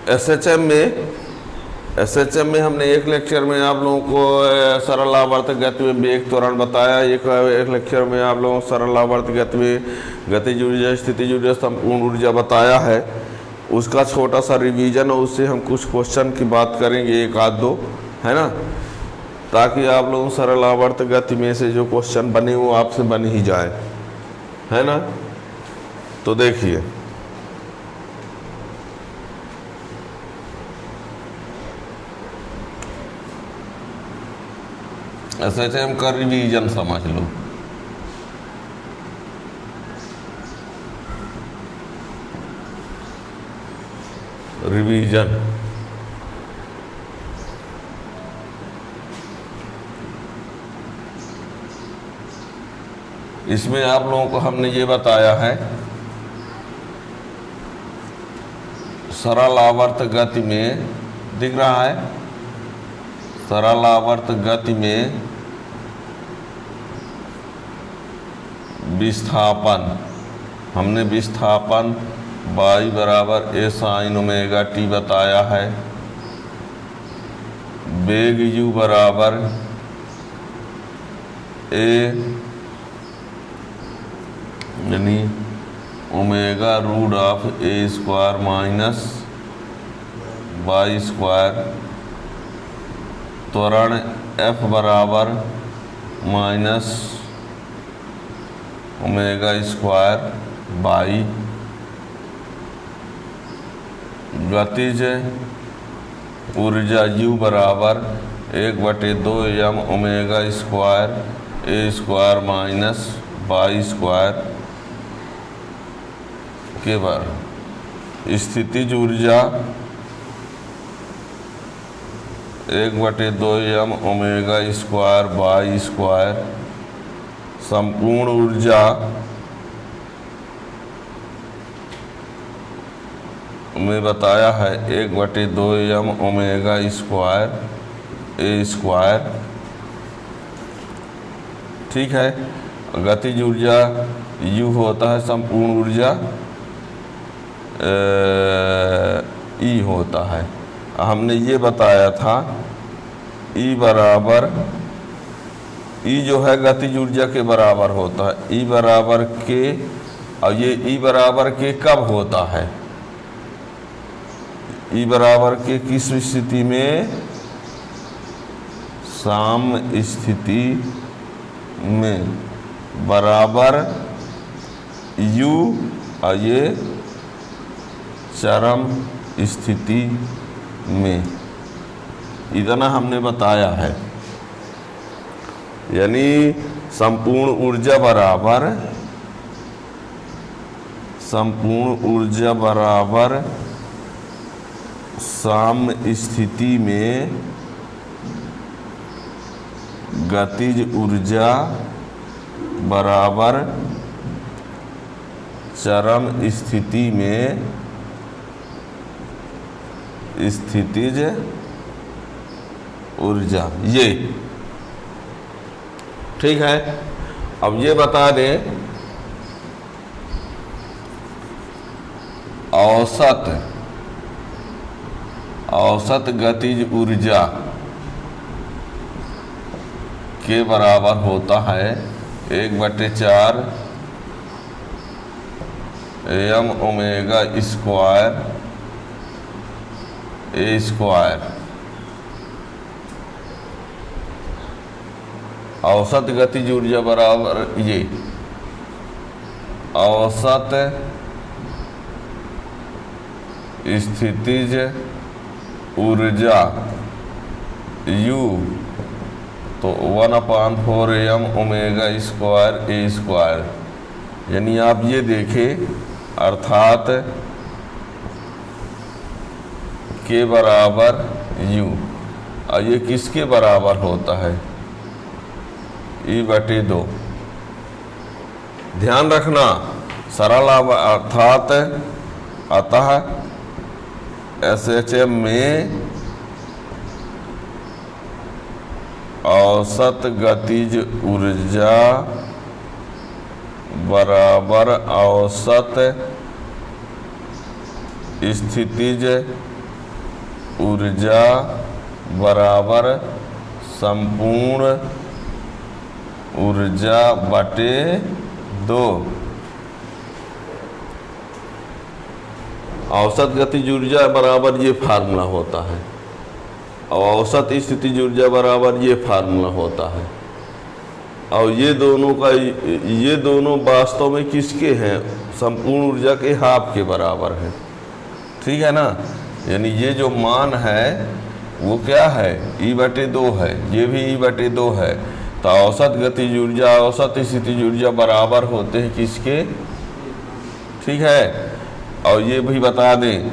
SHM में हमने एक लेक्चर में आप लोगों को सरल आवर्त गति में वेग त्वरण बताया। एक लेक्चर में आप लोगों को सरल आवर्त गति में गतिज ऊर्जा, स्थितिज ऊर्जा, संपूर्ण ऊर्जा बताया है। उसका छोटा सा रिवीजन और उससे हम कुछ क्वेश्चन की बात करेंगे, एक आध दो, है ना, ताकि आप लोगों सरल आवर्त गति में से जो क्वेश्चन बने वो आपसे बन ही जाए, है ना। तो देखिए, एसएचएम का रिवीजन समझ लो। रिवीजन इसमें आप लोगों को हमने ये बताया है, सरल आवर्त गति में दिख रहा है, सरल आवर्त गति में विस्थापन, हमने विस्थापन y बराबर a sin ओमेगा t बताया है। वेग u बराबर a यानी omega root of a square minus y square. त्वरण f बराबर माइनस ओमेगा स्क्वायर बाई। गतिज ऊर्जा U बराबर 1/2 m omega square a square minus y square के बार। स्थितिज ऊर्जा 1/2 m omega square y square. संपूर्ण ऊर्जा में बताया है 1/2 m omega square a square, ठीक है। गतिज ऊर्जा U होता है, संपूर्ण ऊर्जा E होता है। हमने ये बताया था E बराबर, E जो है गतिज ऊर्जा के बराबर होता है, E बराबर के, और ये E बराबर के कब होता है, E बराबर के किस स्थिति में, साम्य स्थिति में, बराबर U और ये चरम स्थिति में। इतना हमने बताया है, यानी संपूर्ण ऊर्जा बराबर, संपूर्ण ऊर्जा बराबर साम्य स्थिति में गतिज ऊर्जा बराबर चरम स्थिति में स्थितिज ऊर्जा, ये ठीक है। अब ये बता दें, औसत गतिज ऊर्जा के बराबर होता है 1/4 m omega square a square. औसत गतिज ऊर्जा बराबर ये औसत स्थितिज ऊर्जा U, तो 1/4 m omega square a square. यानी आप ये देखें, अर्थात के बराबर U, और ये किसके बराबर होता है, E/2। ध्यान रखना, सरल अर्थात अतः एसएचएम में औसत गतिज ऊर्जा बराबर औसत स्थितिज ऊर्जा बराबर संपूर्ण ऊर्जा बटे 2। औसत गतिज ऊर्जा बराबर ये फार्मूला होता है और औसत स्थितिज ऊर्जा बराबर ये फार्मूला होता है। और ये दोनों वास्तव में किसके हैं? संपूर्ण ऊर्जा के हाफ के बराबर है। ठीक है ना? यानी ये जो मान है वो क्या है? E/2 है, ये भी E/2 है। तो औसत गतिज ऊर्जा औसत स्थितिज ऊर्जा बराबर होते हैं किसके? ठीक है। और ये भी बता दें,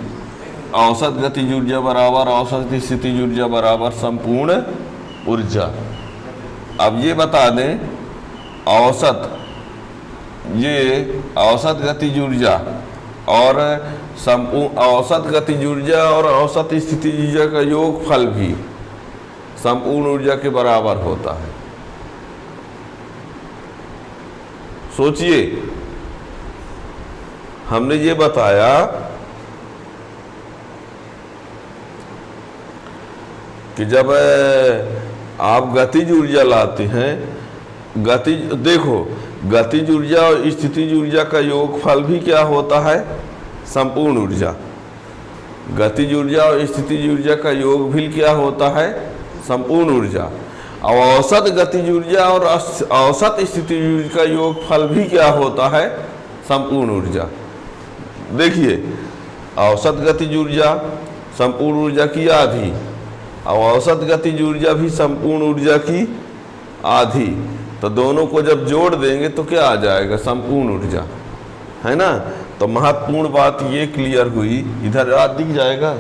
औसत गतिज ऊर्जा बराबर औसत स्थितिज ऊर्जा बराबर संपूर्ण ऊर्जा। अब ये बता दें, औसत गतिज ऊर्जा और औसत गतिज ऊर्जा और औसत स्थितिज ऊर्जा का योगफल भी संपूर्ण ऊर्जा के बराबर होता है। सोचिए, हमने ये बताया कि जब आप गतिज ऊर्जा लाते हैं, देखो गतिज ऊर्जा और स्थितिज ऊर्जा का योगफल भी क्या होता है? संपूर्ण ऊर्जा। गतिज ऊर्जा और स्थितिज ऊर्जा का योग भी क्या होता है? संपूर्ण ऊर्जा। और औसत गतिज ऊर्जा और औसत स्थितिज ऊर्जा का योगफल भी क्या होता है? संपूर्ण ऊर्जा। देखिए, औसत गतिज ऊर्जा संपूर्ण ऊर्जा की आधी और औसत गतिज ऊर्जा भी संपूर्ण ऊर्जा की आधी। तो दोनों को जब जोड़ देंगे तो क्या आ जाएगा? संपूर्ण ऊर्जा, है ना? तो महत्वपूर्ण बात ये क्लियर हुई। इधर दिख जाएगा,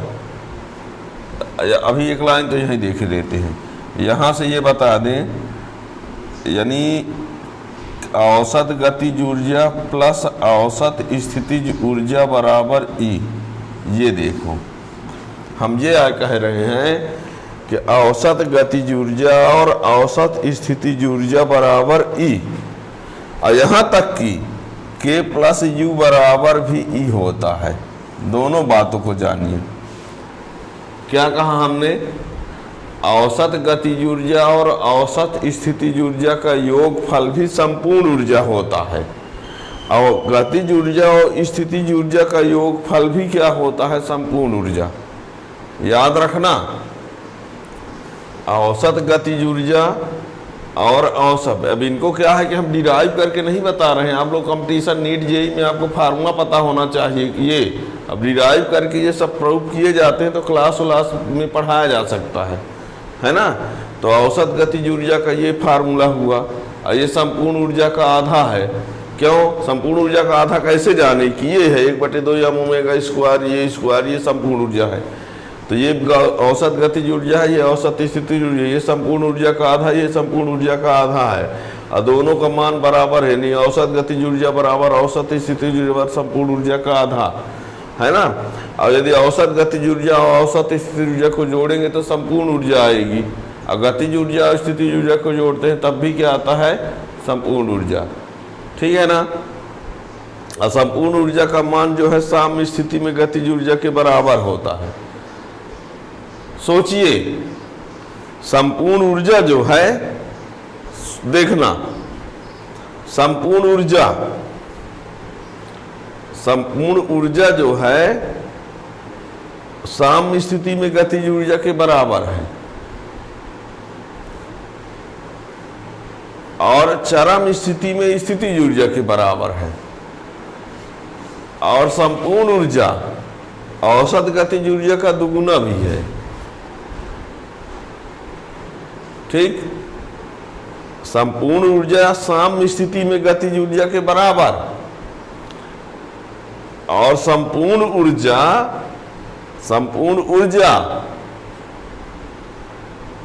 अभी एक लाइन तो यहीं देख लेते हैं। यहाँ से ये बता दें, यानी औसत गतिज ऊर्जा प्लस औसत स्थितिज ऊर्जा बराबर E। ये देखो, हम ये कह रहे हैं कि औसत गतिज ऊर्जा और औसत स्थितिज ऊर्जा बराबर E, और यहाँ तक कि K प्लस U बराबर भी E होता है। दोनों बातों को जानिए। क्या कहा हमने? औसत गतिज ऊर्जा और औसत स्थितिज ऊर्जा का योगफल भी संपूर्ण ऊर्जा होता है, और गतिज ऊर्जा और स्थितिज ऊर्जा का योगफल भी क्या होता है? संपूर्ण ऊर्जा। याद रखना, औसत गतिज ऊर्जा और औसत, अब इनको क्या है कि हम डिराइव करके नहीं बता रहे हैं। आप लोग कंपटीशन नीट जेई में आपको फार्मूला पता होना चाहिए कि ये अब डिराइव करके ये सब प्रूव किए जाते हैं तो क्लास में पढ़ाया जा सकता है ना? तो औसत गतिज ऊर्जा का ये फार्मूला हुआ, और ये संपूर्ण ऊर्जा का आधा है। क्यों? संपूर्ण ऊर्जा का आधा कैसे जाने कि ये है 1/2 या ओमेगा स्क्वायर, ये संपूर्ण ऊर्जा है। तो ये औसत गतिज ऊर्जा है, ये औसत स्थितिज ऊर्जा, ये संपूर्ण ऊर्जा का आधा, ये संपूर्ण ऊर्जा का आधा है, और दोनों का मान बराबर है। नहीं, औसत गतिज ऊर्जा बराबर औसत स्थितिज ऊर्जा संपूर्ण ऊर्जा का आधा, है ना? और यदि औसत गतिज ऊर्जा और औसत स्थितिज ऊर्जा को जोड़ेंगे तो संपूर्ण ऊर्जा आएगी, और गतिज ऊर्जा और स्थितिज ऊर्जा को जोड़ते हैं तब भी क्या आता है? संपूर्ण ऊर्जा। ठीक है ना? और संपूर्ण ऊर्जा का मान जो है साम्य स्थिति में गतिज ऊर्जा के बराबर होता है। सोचिए, संपूर्ण ऊर्जा जो है, देखना, संपूर्ण ऊर्जा जो है साम्य स्थिति में गतिज ऊर्जा के बराबर है, और चरम स्थिति में स्थितिज ऊर्जा के बराबर है। और संपूर्ण ऊर्जा औसत गतिज ऊर्जा का दुगुना भी है। ठीक? संपूर्ण ऊर्जा साम्य स्थिति में गतिज ऊर्जा के बराबर, और संपूर्ण ऊर्जा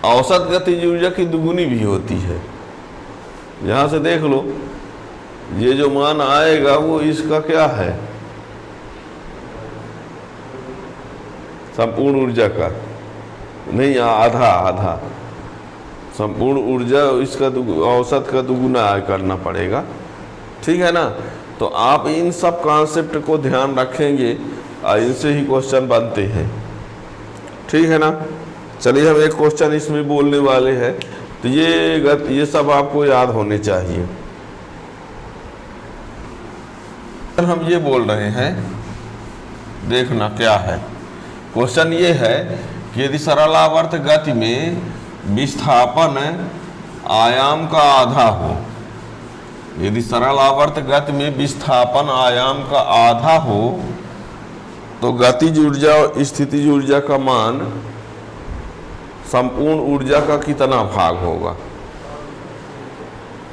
औसत गतिज ऊर्जा की दुगुनी भी होती है। यहां से देख लो, ये जो मान आएगा वो इसका क्या है? संपूर्ण ऊर्जा का नहीं, आधा संपूर्ण ऊर्जा इसका औसत का दुगुना करना पड़ेगा। ठीक है ना? तो आप इन सब कॉन्सेप्ट को ध्यान रखेंगे इनसे ही क्वेश्चन बनते हैं। ठीक है ना। चलिए हम एक क्वेश्चन इसमें बोलने वाले हैं, तो ये सब आपको याद होने चाहिए। हम ये बोल रहे हैं, देखना क्या है क्वेश्चन। ये है कि यदि सरल आवर्त गति में विस्थापन आयाम का आधा हो, यदि सरल आवर्त गति में विस्थापन आयाम का आधा हो तो गतिज ऊर्जा और स्थितिज ऊर्जा का मान संपूर्ण ऊर्जा का कितना भाग होगा।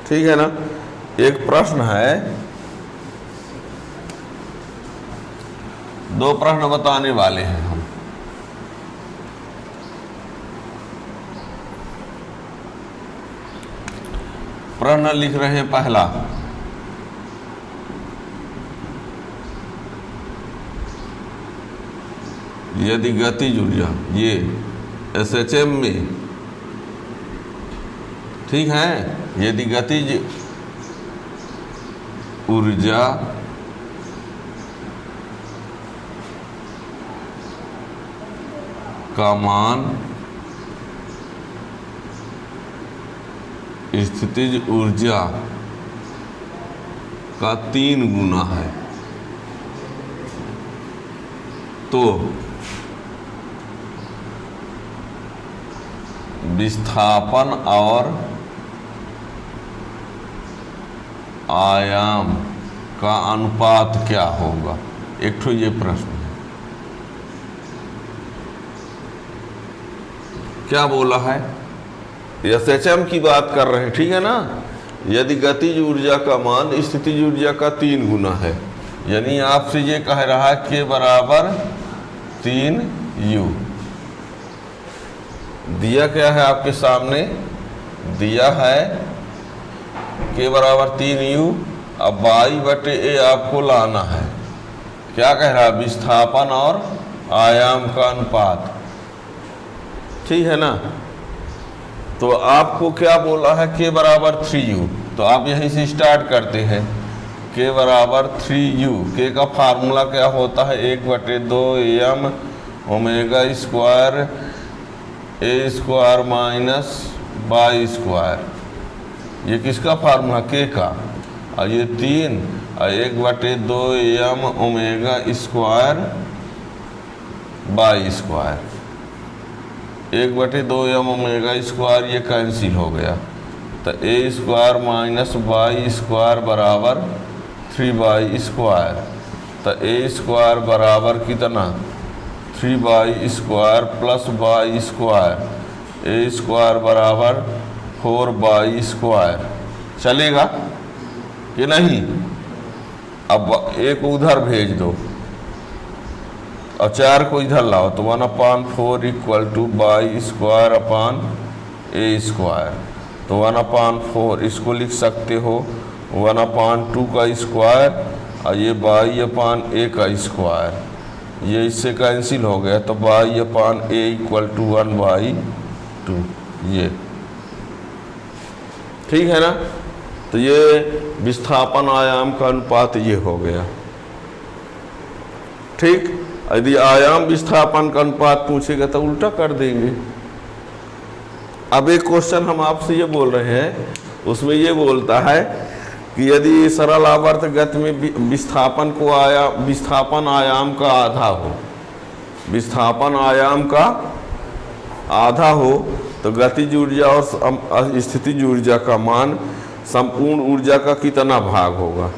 ठीक है ना। एक प्रश्न है, दो प्रश्न बताने वाले हैं हम। प्रश्न लिख रहे हैं पहला, यदि गतिज ऊर्जा ये SHM में, ठीक है, यदि गतिज ऊर्जा का मान स्थितिज ऊर्जा का 3 गुना है, तो विस्थापन और आयाम का अनुपात क्या होगा। एक ठो ये प्रश्न है। क्या बोला है, SHM की बात कर रहे हैं, ठीक है ना। यदि गतिज ऊर्जा का मान स्थितिज ऊर्जा का 3 गुना है, यानी आपसे ये कह रहा है K बराबर 3U। दिया क्या है आपके सामने, दिया है K बराबर 3U। अब y/a आपको लाना है। क्या कह रहा है, विस्थापन और आयाम का अनुपात। ठीक है ना। तो आपको क्या बोला है, K बराबर 3U, तो आप यहीं से स्टार्ट करते हैं। K बराबर 3U, K का फार्मूला क्या होता है, 1/2 m omega square A² minus y²। ये किसका फार्मूला, K का, और ये 3 और 1/2 m omega square y²। 1/2 m omega square ये कैंसिल हो गया, तो A² माइनस y² बराबर 3y²। तो A² बराबर कितना, 3y² प्लस y²। A² बराबर 4y²। चलेगा कि नहीं। अब एक उधर भेज दो और 4 को इधर लाओ, तो 1/4 equal to y² upon A²। तो 1/4 इसको लिख सकते हो 1/2 का स्क्वायर, और ये y/a का स्क्वायर, ये इससे कैंसिल हो गया, तो y/a इक्वल टू 1/2। ये ठीक है ना। तो ये विस्थापन आयाम का अनुपात ये हो गया। ठीक। यदि आयाम विस्थापन का अनुपात पूछेगा तो उल्टा कर देंगे। अब एक क्वेश्चन हम आपसे ये बोल रहे हैं, उसमें ये बोलता है कि यदि सरल आवर्त गति में विस्थापन आयाम का आधा हो, विस्थापन आयाम का आधा हो, तो गतिज ऊर्जा और स्थितिज ऊर्जा का मान संपूर्ण ऊर्जा का कितना भाग होगा।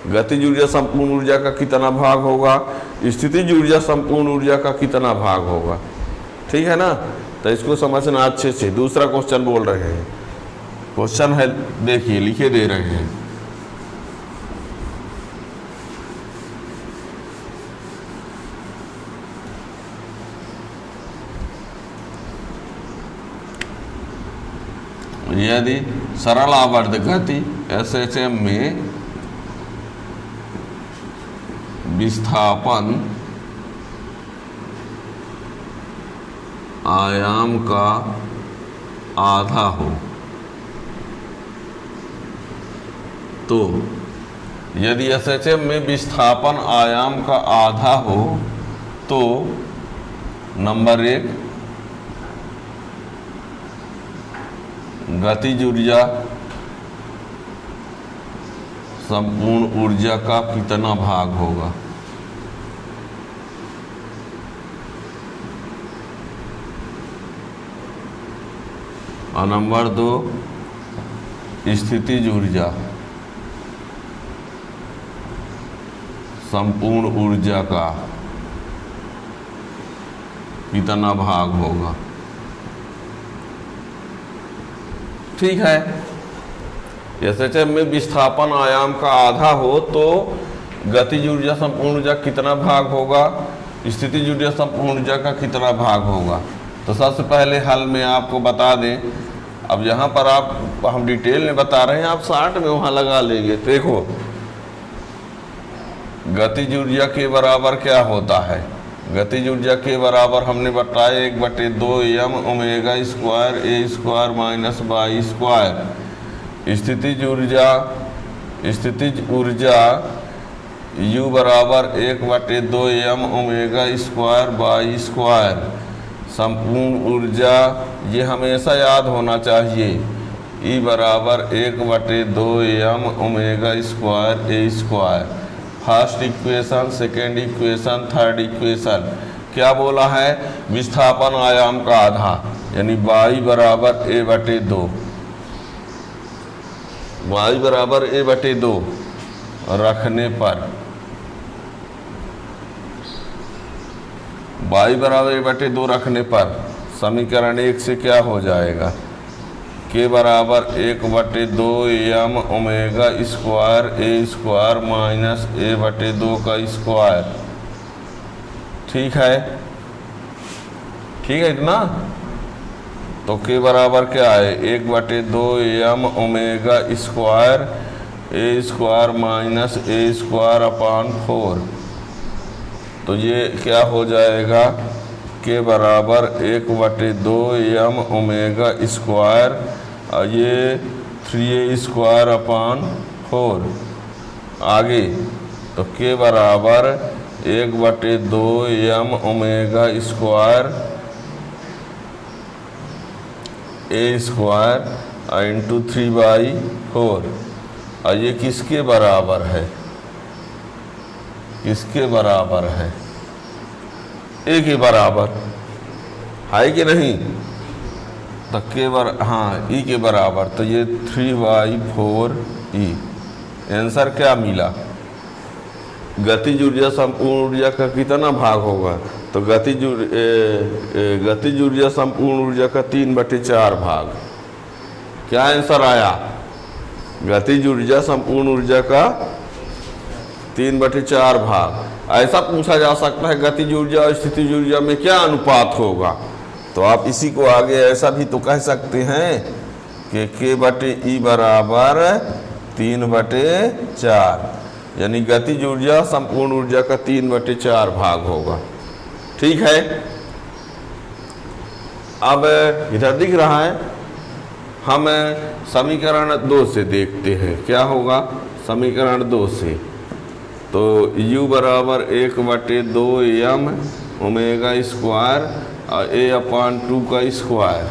गतिज ऊर्जा संपूर्ण ऊर्जा का कितना भाग होगा, स्थितिज ऊर्जा संपूर्ण ऊर्जा का कितना भाग होगा। ठीक है ना। तो इसको समझना अच्छे से। दूसरा क्वेश्चन बोल रहे हैं, क्वेश्चन है, देखिए लिखे दे रहे हैं। यदि सरल आवर्त गति SHM में विस्थापन आयाम का आधा हो, तो यदि एसएचएम में विस्थापन आयाम का आधा हो तो नंबर 1 गतिज ऊर्जा संपूर्ण ऊर्जा का कितना भाग होगा। और नंबर 2 स्थितिज ऊर्जा संपूर्ण ऊर्जा का कितना भाग होगा। ठीक है, एसएचएम में विस्थापन आयाम का आधा हो तो गतिज ऊर्जा संपूर्ण ऊर्जा कितना भाग होगा, स्थितिज ऊर्जा संपूर्ण ऊर्जा का कितना भाग होगा। तो सबसे पहले हल में आपको बता दें, अब यहाँ पर आप हम डिटेल में बता रहे हैं, आप 60 में वहाँ लगा लेंगे। देखो गतिज ऊर्जा के बराबर क्या होता है, गतिज ऊर्जा के बराबर हमने बताया 1/2 m omega square A square minus Y square. स्थितिज ऊर्जा U बराबर 1/2 m omega square Y square. संपूर्ण ऊर्जा ये हमेशा याद होना चाहिए, E बराबर 1/2 m omega square A square. First equation, second equation, third equation क्या बोला है, विस्थापन आयाम का आधा यानी y बराबर a/2, y बराबर a/2 रखने पर y बराबर a/2 रखने पर समीकरण 1 से क्या हो जाएगा, k बराबर 1/2 m omega square A square minus a/2 का स्क्वायर। ठीक है इतना। तो k बराबर क्या है, 1/2 m omega square A square minus A square upon 4। तो ये क्या हो जाएगा, के बराबर 1/2 m ओमेगा स्क्वायर और ये 3a स्क्वायर अपान 4। आगे तो के बराबर 1/2 m omega square A square into 3/4। और ये किसके बराबर है, किसके बराबर है, ए के बराबर है कि नहीं, तो ई के बराबर, तो ये 3/4 ई। आंसर क्या मिला, गतिज ऊर्जा संपूर्ण ऊर्जा का कितना भाग होगा, तो गतिज ऊर्जा संपूर्ण ऊर्जा का 3/4 भाग। क्या आंसर आया, गतिज ऊर्जा संपूर्ण ऊर्जा का 3/4 भाग। ऐसा पूछा जा सकता है गतिज ऊर्जा और स्थितिज ऊर्जा में क्या अनुपात होगा, तो आप इसी को आगे ऐसा भी तो कह सकते हैं कि k/e बराबर 3/4, यानी गतिज ऊर्जा संपूर्ण ऊर्जा का 3/4 भाग होगा। ठीक है, अब इधर दिख रहा है, हम समीकरण 2 से देखते हैं क्या होगा। समीकरण 2 से तो U बराबर 1/2 m ओमेगा स्क्वायर और a/2 का स्क्वायर।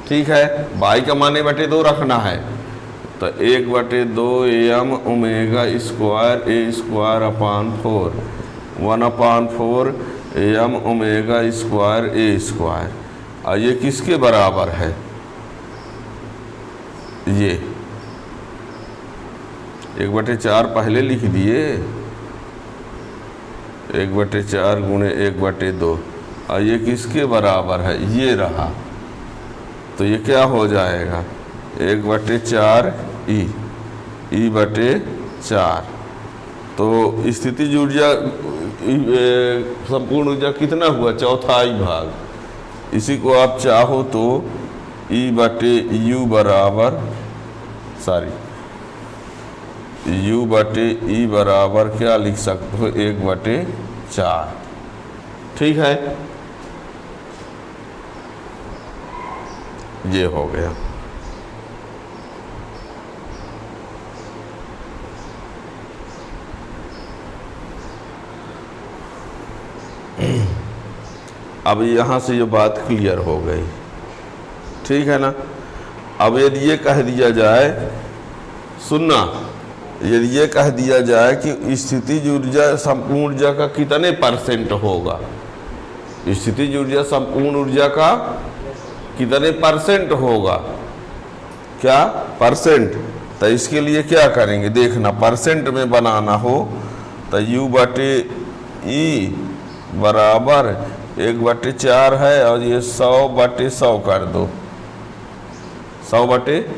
ठीक है, y का मान a/2 रखना है, तो 1/2 m omega square A square upon 4, 1/4 m omega square A square. और ये किसके बराबर है, ये 1/4 पहले लिख दिए, 1/4 गुणे 1/2। और ये किसके बराबर है, ये रहा, तो ये क्या हो जाएगा 1/4 e/4। तो स्थितिज ऊर्जा संपूर्ण ऊर्जा कितना हुआ, 1/4 भाग। इसी को आप चाहो तो U बराबर U/E बराबर क्या लिख सकते हो, 1/4। ठीक है, ये हो गया। अब यहाँ से ये बात क्लियर हो गई, ठीक है ना। अब यदि ये कह दिया जाए, सुनना, यदि ये कह दिया जाए कि स्थितिज ऊर्जा संपूर्ण ऊर्जा का कितने % होगा, स्थितिज ऊर्जा संपूर्ण ऊर्जा का कितने % होगा, क्या %, तो इसके लिए क्या करेंगे देखना, % में बनाना हो तो U/E बराबर 1/4 है और ये 100/100 कर दो, 100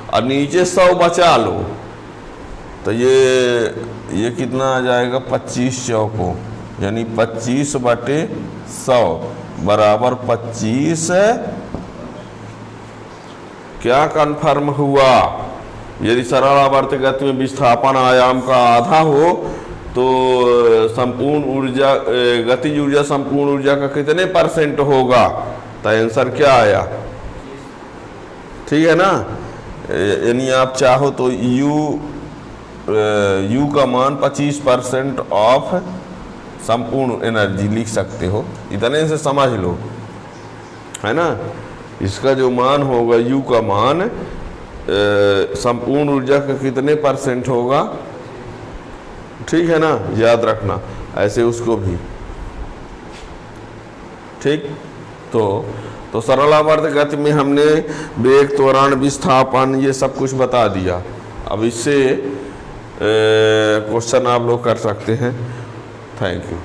और नीचे 100 बचा लो, तो ये कितना आ जाएगा 25 चौकों, यानी 25/100 बराबर 25। क्या कन्फर्म हुआ? यदि सरल आवर्त गति में विस्थापन आयाम का आधा हो तो संपूर्ण ऊर्जा, गतिज ऊर्जा संपूर्ण ऊर्जा का कितने % होगा, तो आंसर क्या आया, ठीक है ना। यानी आप चाहो तो U का मान 25% ऑफ संपूर्ण एनर्जी लिख सकते हो, इतने से समझ लो, है ना। इसका जो मान होगा, U का मान संपूर्ण ऊर्जा का कितने % होगा, ठीक है ना, याद रखना ऐसे उसको भी, ठीक। तो सरल आवर्त गति में हमने वेग, त्वरण, विस्थापन ये सब कुछ बता दिया। अब इससे क्वेश्चन आप लोग कर सकते हैं। Thank you.